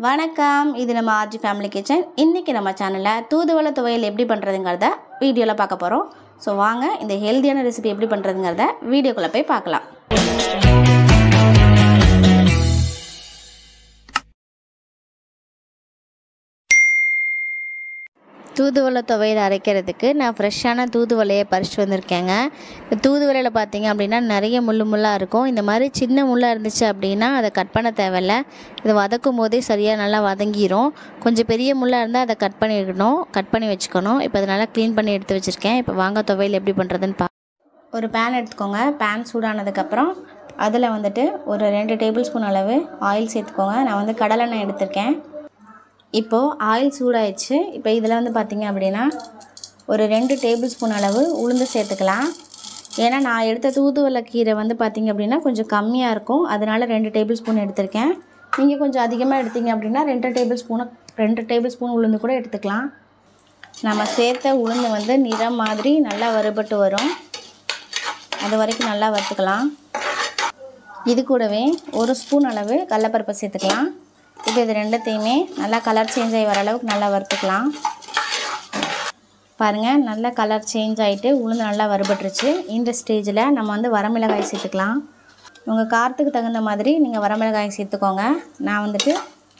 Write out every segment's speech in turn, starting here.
வணக்கம், இது நம்ம ஆர்ஜி ஃபேமிலி கிச்சன். இன்றைக்கி நம்ம சேனலில் தூதுவளை துவையல் எப்படி பண்ணுறதுங்கிறத வீடியோவில் பார்க்க போகிறோம். ஸோ வாங்க இந்த ஹெல்த்தியான ரெசிபி எப்படி பண்ணுறதுங்கிறத வீடியோக்குள்ளே போய் பார்க்கலாம். தூதுவளை துவையல் அரைக்கிறதுக்கு நான் ஃப்ரெஷ்ஷான தூதுவளையை பறிச்சுட்டு வந்திருக்கேங்க. தூதுவளையில் பார்த்தீங்க அப்படின்னா நிறைய முள்ளாக இருக்கும். இந்த மாதிரி சின்ன முள்ளாக இருந்துச்சு அப்படின்னா அதை கட் பண்ண தேவையில்லை. இதை வதக்கும் போதே சரியாக நல்லா வதங்கிடும். கொஞ்சம் பெரிய முள்ளாக இருந்தால் அதை கட் பண்ணி வச்சுக்கணும். இப்போ அதை நல்லா க்ளீன் பண்ணி எடுத்து வச்சுருக்கேன். இப்போ வாங்க துவையல் எப்படி பண்ணுறதுன்னு ஒரு பேன் எடுத்துக்கோங்க. பேன் சூடானதுக்கப்புறம் அதில் வந்துட்டு ஒரு 2 டேபிள் ஸ்பூன் அளவு ஆயில் சேர்த்துக்கோங்க. நான் கடலெண்ணெய் எடுத்திருக்கேன். இப்போது ஆயில் சூடாயிடுச்சு. இப்போ இதில் பார்த்திங்க அப்படின்னா ஒரு 2 டேபிள் ஸ்பூன் அளவு உளுந்து சேர்த்துக்கலாம். ஏன்னா நான் எடுத்த தூதுவளை கீரை பார்த்திங்க அப்படின்னா கொஞ்சம் கம்மியாக இருக்கும். அதனால் 2 டேபிள் ஸ்பூன் எடுத்திருக்கேன். நீங்கள் கொஞ்சம் அதிகமாக எடுத்திங்க அப்படின்னா 2 டேபிள் ஸ்பூன் உளுந்து கூட எடுத்துக்கலாம். நம்ம சேர்த்த உளுந்து நிறம் மாதிரி நல்லா வறுபட்டு வரும். அது வரைக்கும் நல்லா வறுத்துக்கலாம். இது கூடவே 1 ஸ்பூன் அளவு கடலைப்பருப்பை சேர்த்துக்கலாம். இப்போ இது ரெண்டுத்தையுமே நல்லா கலர் சேஞ்ச் ஆகி வர அளவுக்கு நல்லா வறுத்துக்கலாம். பாருங்கள், நல்லா கலர் சேஞ்ச் ஆகிட்டு உளுந்து நல்லா வறுபட்டுருச்சு. இந்த ஸ்டேஜில் நம்ம வரமிளகாய் சேர்த்துக்கலாம். உங்கள் காரத்துக்கு தகுந்த மாதிரி நீங்கள் வரமிளகாய் சேர்த்துக்கோங்க. நான்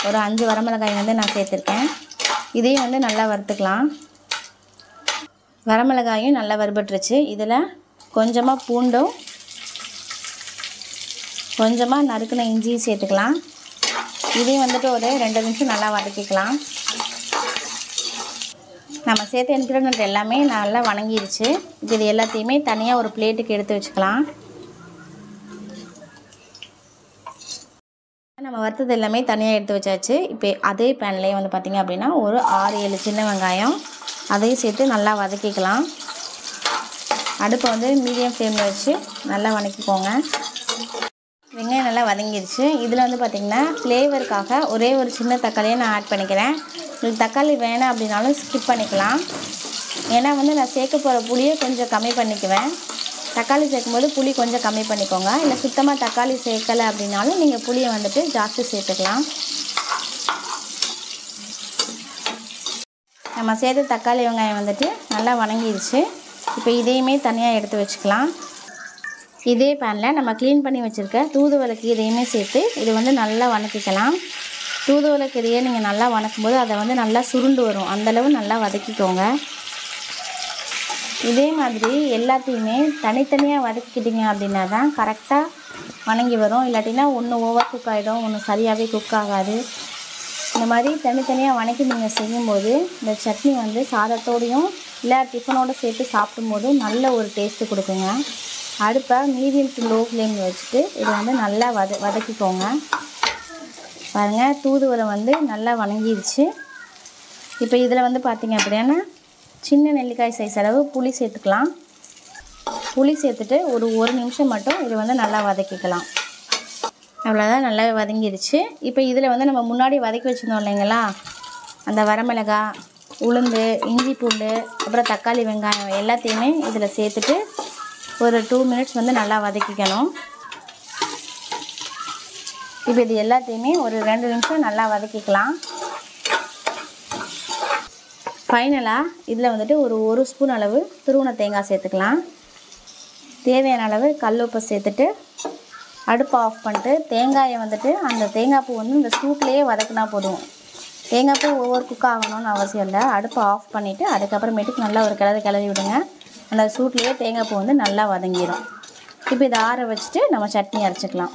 ஒரு 5 வரமிளகாய் நான் சேர்த்துருக்கேன். இதையும் நல்லா வறுத்துக்கலாம். வரமிளகாயும் நல்லா வறுபட்டுருச்சு. இதில் கொஞ்சமாக பூண்டும் கொஞ்சமாக நறுக்கின இஞ்சியும் சேர்த்துக்கலாம். இதையும் ஒரு 2 நிமிஷம் நல்லா வதக்கிக்கலாம். நம்ம சேர்த்த இன்க்ரீடியன்ட் எல்லாமே நல்லா வணங்கிடுச்சு. இப்போ இது எல்லாத்தையுமே தனியாக ஒரு பிளேட்டுக்கு எடுத்து வச்சுக்கலாம். நம்ம வறுத்தது எல்லாமே தனியாக எடுத்து வச்சாச்சு. இப்போ அதே பேன்லேயே பார்த்திங்க அப்படின்னா ஒரு 6-7 சின்ன வெங்காயம் அதையும் சேர்த்து நல்லா வதக்கிக்கலாம். அடுப்பை மீடியம் ஃப்ளேமில் வச்சு நல்லா வதக்கிக்கோங்க. வெங்காயம் நல்லா வதங்கிடுச்சு. இதில் பார்த்திங்கன்னா ஃப்ளேவருக்காக ஒரே ஒரு சின்ன தக்காளியை நான் ஆட் பண்ணிக்கிறேன். உங்களுக்கு தக்காளி வேணாம் அப்படின்னாலும் ஸ்கிப் பண்ணிக்கலாம். ஏன்னா நான் சேர்க்க போகிற புளியை கொஞ்சம் கம்மி பண்ணிக்குவேன். தக்காளி சேர்க்கும்போது புளி கொஞ்சம் கம்மி பண்ணிக்கோங்க. இல்லை சுத்தமாக தக்காளி சேர்க்கலை அப்படின்னாலும் நீங்கள் புளியை ஜாஸ்தி சேர்த்துக்கலாம். நம்ம சேர்த்த தக்காளி வெங்காயம் நல்லா வதங்கிடுச்சு. இப்போ இதையுமே தனியாக எடுத்து வச்சுக்கலாம். இதே பேனில் நம்ம க்ளீன் பண்ணி வச்சுருக்க தூதுவளை கீரையுமே சேர்த்து இது நல்லா வதக்கிக்கலாம். தூதுவளை கீரையை நீங்கள் நல்லா வதக்கும்போது அதை நல்லா சுருண்டு வரும். அந்தளவு நல்லா வதக்கிக்கோங்க. இதே மாதிரி எல்லாத்தையுமே தனித்தனியாக வதக்கிட்டிங்க அப்படின்னா தான் கரெக்டாக வதங்கி வரும். இல்லாட்டினா ஒன்று ஓவர் குக் ஆகிடும், ஒன்று சரியாகவே குக் ஆகாது. இந்த மாதிரி தனித்தனியாக வதக்கி நீங்கள் செய்யும்போது இந்த சட்னி சாதத்தோடையும் இல்லை டிஃபனோடு சேர்த்து சாப்பிடும்போதும் நல்ல ஒரு டேஸ்ட்டு கொடுக்குங்க. அடுப்பை மீடியம் டு லோ ஃப்ளேமில் வச்சுட்டு இதை நல்லா வதக்கிக்கோங்க. பாருங்கள், தூதுவளை நல்லா வதங்கிடுச்சு. இப்போ இதில் பார்த்திங்க அப்படின்னா சின்ன நெல்லிக்காய் சைஸ் அளவு புளி சேர்த்துக்கலாம். புளி சேர்த்துட்டு ஒரு 1 நிமிஷம் மட்டும் இது நல்லா வதக்கிக்கலாம். அவ்வளோதான், நல்லா வதங்கிடுச்சு. இப்போ இதில் நம்ம முன்னாடி வதக்கி வச்சுருந்தோம் இல்லைங்களா, அந்த வரமிளகாய், உளுந்து, இஞ்சி பூண்டு, அப்புறம் தக்காளி வெங்காயம் எல்லாத்தையுமே இதில் சேர்த்துட்டு ஒரு 2 மினிட்ஸ் நல்லா வதக்கிக்கணும். இப்போ இது எல்லாத்தையுமே ஒரு 2 நிமிஷம் நல்லா வதக்கிக்கலாம். ஃபைனலாக இதில் ஒரு 1 ஸ்பூன் அளவு துருவன தேங்காய் சேர்த்துக்கலாம். தேவையான அளவு கல் உப்பு சேர்த்துட்டு அடுப்பை ஆஃப் பண்ணிட்டு தேங்காயை அந்த தேங்காய் பூ இந்த சூட்லேயே வதக்கினா போதும். தேங்காய் பூ ஓவர் குக் ஆகணும்னு அவசியம் இல்லை. அடுப்பை ஆஃப் பண்ணிவிட்டு அதுக்கப்புறமேட்டுக்கு நல்லா ஒரு கிளறி விடுங்க. அந்த சூட்லேயே தேங்காய் பூ நல்லா வதங்கிடும். இப்போ இதை ஆற வச்சுட்டு நம்ம சட்னி அரைச்சிக்கலாம்.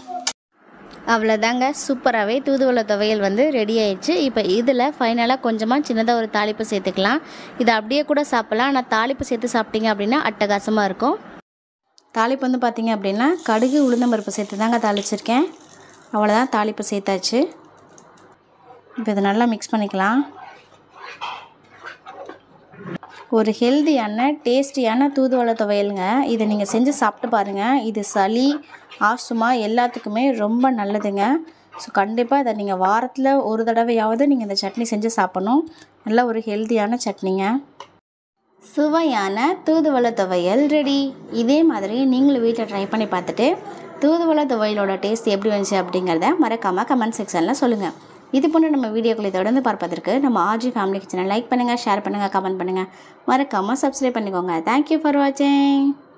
அவ்வளோதாங்க, சூப்பராகவே தூதுவளை துவையல் ரெடி ஆயிடுச்சு. இப்போ இதில் ஃபைனலாக கொஞ்சமாக சின்னதாக ஒரு தாளிப்பு சேர்த்துக்கலாம். இதை அப்படியே கூட சாப்பிட்லாம். ஆனால் தாளிப்பு சேர்த்து சாப்பிட்டீங்க அப்படின்னா அட்டகாசமாக இருக்கும். தாளிப்பு பார்த்திங்க அப்படின்னா கடுகு உளுந்தம்பருப்பு சேர்த்து தாங்க தாளிச்சிருக்கேன். அவ்வளோதான், தாளிப்பு சேர்த்தாச்சு. இப்போ இதை நல்லா மிக்ஸ் பண்ணிக்கலாம். ஒரு ஹெல்த்தியான டேஸ்டியான தூதுவளை துவையலுங்க. இதை நீங்கள் செஞ்சு சாப்பிட்டு பாருங்கள். இது சளி, ஆஸ்துமா எல்லாத்துக்குமே ரொம்ப நல்லதுங்க. ஸோ கண்டிப்பாக இதை நீங்கள் வாரத்தில் ஒரு தடவையாவது நீங்கள் இந்த சட்னி செஞ்சு சாப்பிடணும். நல்ல ஒரு ஹெல்த்தியான சட்னிங்க. சுவையான தூதுவளை துவையல் ரெடி. இதே மாதிரி நீங்களும் வீட்டில் ட்ரை பண்ணி பார்த்துட்டு தூதுவளை துவையலோட டேஸ்ட் எப்படி வந்துச்சு அப்படிங்கிறத மறக்காமல் கமெண்ட் செக்ஷனில் சொல்லுங்கள். இது போன்ற நம்ம வீடியோக்களை தொடர்ந்து பார்ப்பதற்கு நம்ம ஆர்ஜி ஃபேமிலி கிச்சனை லைக் பண்ணுங்கள், ஷேர் பண்ணுங்கள், கமெண்ட் பண்ணுங்கள், மறக்காமல் சப்ஸ்கிரைப் பண்ணிக்கோங்க. தேங்க்யூ ஃபார் வாட்சிங்.